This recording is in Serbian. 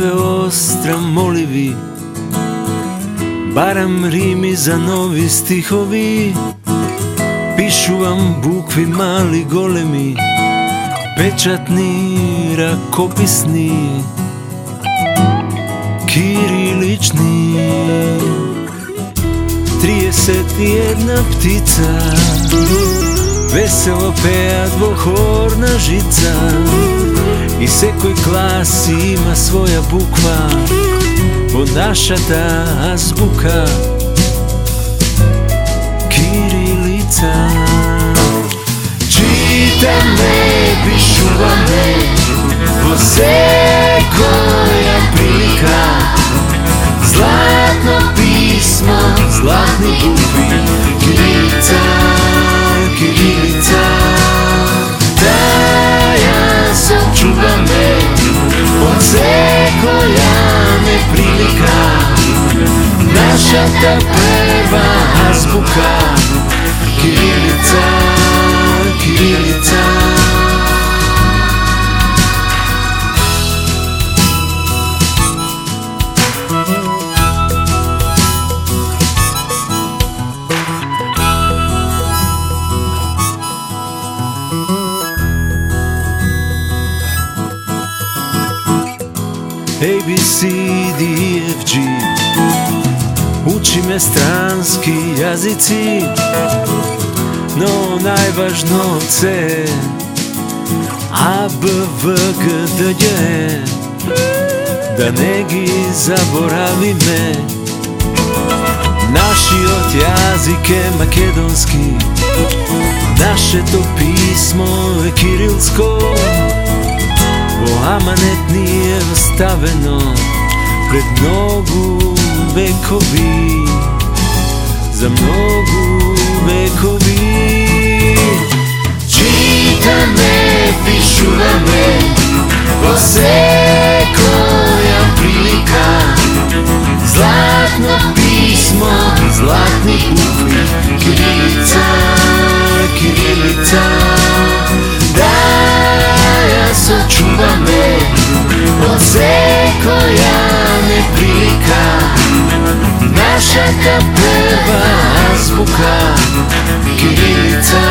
tebe ostra molivi, baram rimi za novi stihovi. Pišu vam bukvi mali golemi, pečatni, rakopisni, kirilični. 31 ptica, veselo peja dvohorna žica, i sekoj klasi ima svoja bukva, bo naša ta azbuka kirilica. Čita me, pišuva me, bo sekoja prilika, zlatno pismo, zlatni bukvi, kirilica, kirilica. Da ja sačuva me, od sekoja neprilika, naša ta prva azbuka, kirilica, kirilica. A, B, C, D, E, F, G, uči me stranski jazici, no najvažno C, A, B, V, G, D, J, da ne gi zaboravi me. Naši od jazike makedonski, naše to pismo je kirilsko, bo amanet nije ostaveno pred mnogu vekovi, za mnogu vekovi. Čita me, pišuva me, bo sekoja prilika, zlatno pismo, zlatni bukvi, kirilica, kirilica. Da ja sačuva me, od sekoja neprilika, naša ta prva azbuka, kirilica.